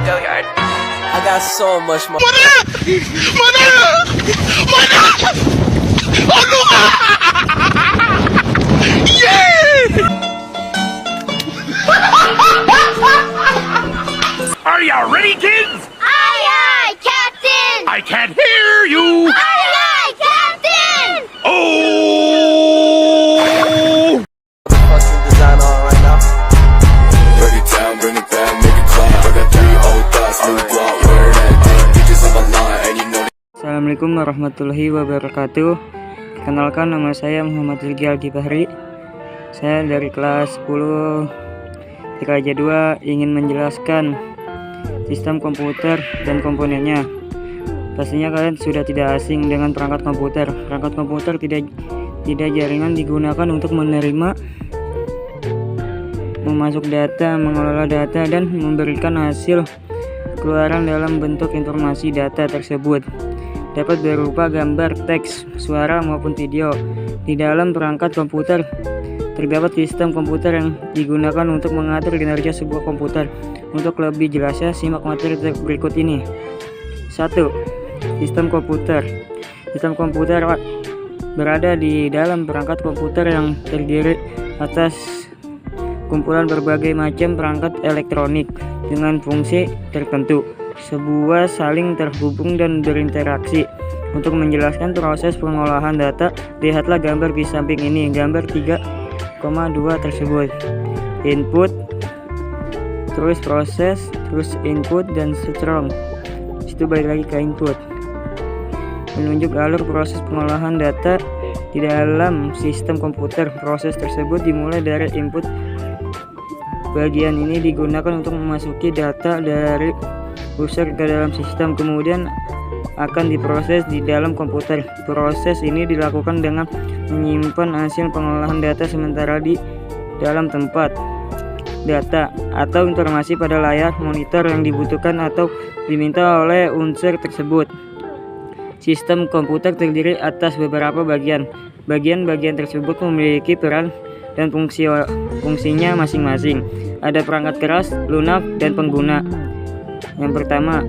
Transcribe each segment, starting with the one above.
I got so much more. Are you ready, kids? Aye, aye, Captain! I can't hear you. Aye, aye, Captain! Oh! Fucking design on right now. Break it down, bring it back, make it clap. I got 3 old thoughts, new block, where that thing. Bitches on my line, and you know. Assalamualaikum warahmatullahi wabarakatuh. Kenalkan, nama saya Muhammad Rizky Al-Kifahri. Saya dari kelas 10 TKJ 2 ingin menjelaskan sistem komputer dan komponennya. Pastinya kalian sudah tidak asing dengan perangkat komputer. Perangkat komputer tidak jaringan digunakan untuk menerima, memasuk data, mengelola data, dan memberikan hasil keluaran dalam bentuk informasi. Data tersebut dapat berupa gambar, teks, suara, maupun video. Di dalam perangkat komputer terdapat sistem komputer yang digunakan untuk mengatur kinerja sebuah komputer. Untuk lebih jelasnya, simak materi berikut ini. 1. Sistem komputer. Sistem komputer berada di dalam perangkat komputer yang terdiri atas kumpulan berbagai macam perangkat elektronik dengan fungsi tertentu. Sebuah saling terhubung dan berinteraksi. Untuk menjelaskan proses pengolahan data, lihatlah gambar di samping ini. Gambar 3,2 tersebut. Input, terus proses, terus input, dan strong. Itu balik lagi ke input. Menunjuk alur proses pengolahan data di dalam sistem komputer. Proses tersebut dimulai dari input. Bagian ini digunakan untuk memasuki data dari user ke dalam sistem, kemudian akan diproses di dalam komputer. Proses ini dilakukan dengan menyimpan hasil pengolahan data sementara di dalam tempat data atau informasi pada layar monitor yang dibutuhkan atau diminta oleh unsur tersebut. Sistem komputer terdiri atas beberapa bagian. Bagian-bagian tersebut memiliki peran dan fungsinya masing-masing. Ada perangkat keras, lunak, dan pengguna. Yang pertama,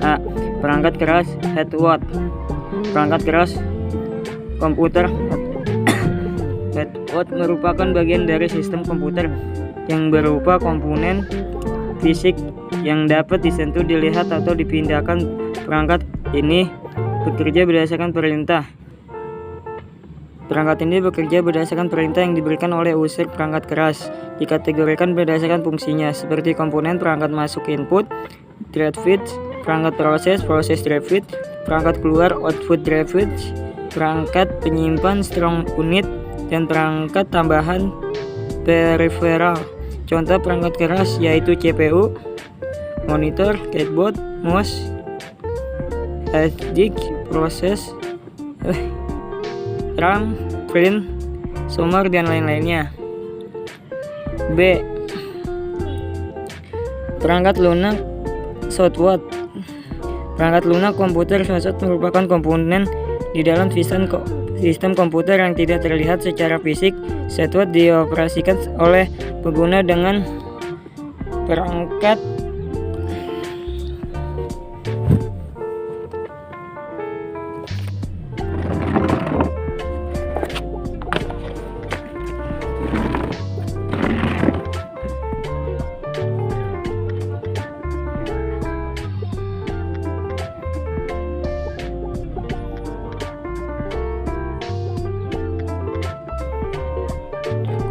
A. Perangkat keras headwatt. Perangkat keras komputer headwatt merupakan bagian dari sistem komputer yang berupa komponen fisik yang dapat disentuh, dilihat, atau dipindahkan. Perangkat ini bekerja berdasarkan perintah. Perangkat ini bekerja berdasarkan perintah yang diberikan oleh user perangkat keras. Dikategorikan berdasarkan fungsinya, seperti komponen perangkat masuk input, drive feed, perangkat proses drive feed, perangkat keluar output drive feed, perangkat penyimpan strong unit, dan perangkat tambahan peripheral. Contoh perangkat keras yaitu CPU, monitor, keyboard, mouse, HDD, proses, RAM, print, sonar, dan lain-lainnya. B. Perangkat lunak shotwatt. Perangkat lunak komputer shotwatt merupakan komponen di dalam sistem komputer yang tidak terlihat secara fisik. Shotwatt dioperasikan oleh pengguna dengan perangkat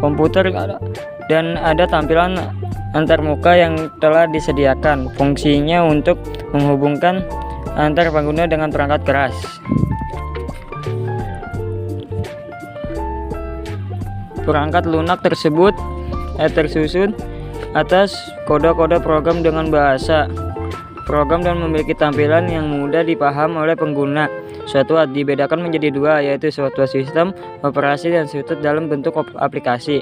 komputer dan ada tampilan antarmuka yang telah disediakan. Fungsinya untuk menghubungkan antar pengguna dengan perangkat keras. Perangkat lunak tersebut tersusun atas kode-kode program dengan bahasa program dan memiliki tampilan yang mudah dipaham oleh pengguna. Shotwatt dibedakan menjadi dua, yaitu Shotwatt sistem operasi dan Shotwatt dalam bentuk aplikasi.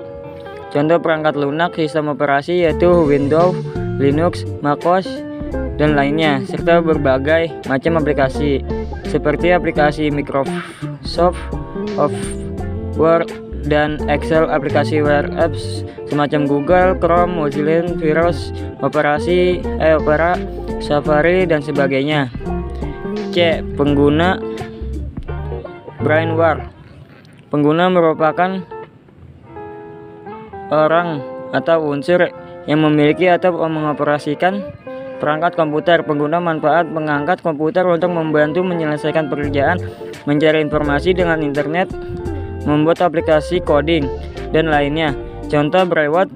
Contoh perangkat lunak sistem operasi yaitu Windows, Linux, MacOS, dan lainnya, serta berbagai macam aplikasi seperti aplikasi Microsoft Word, dan Excel, aplikasi web apps semacam Google, Chrome, Mozilla, virus, Opera, Safari, dan sebagainya. C. Pengguna brainware. Pengguna merupakan orang atau unsur yang memiliki atau mengoperasikan perangkat komputer. Pengguna manfaat mengangkat komputer untuk membantu menyelesaikan pekerjaan, mencari informasi dengan internet, membuat aplikasi coding, dan lainnya. Contoh brainware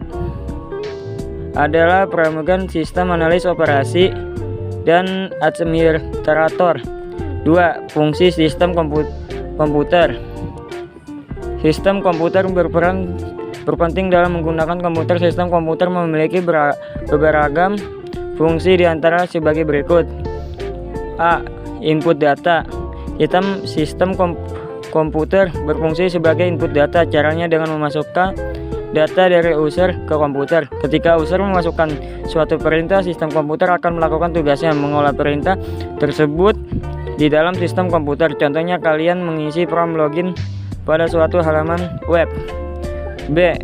adalah pemrograman sistem analis operasi dan administrator. 2. Fungsi sistem komputer. Sistem komputer berperan berpenting dalam menggunakan komputer. Sistem komputer memiliki beragam fungsi diantara sebagai berikut. A. Input data. Sistem komputer berfungsi sebagai input data. Caranya dengan memasukkan data dari user ke komputer. Ketika user memasukkan suatu perintah, sistem komputer akan melakukan tugasnya mengolah perintah tersebut di dalam sistem komputer. Contohnya, kalian mengisi form login pada suatu halaman web. B.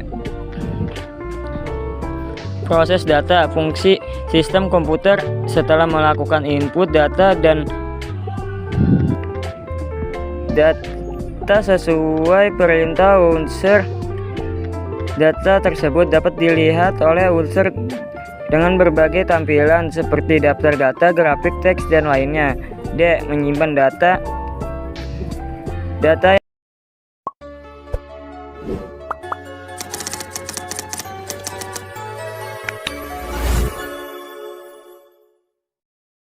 Proses data. Fungsi sistem komputer setelah melakukan input data dan data sesuai perintah unsur. Data tersebut dapat dilihat oleh unsur dengan berbagai tampilan seperti daftar data, grafik, teks, dan lainnya. D. Menyimpan data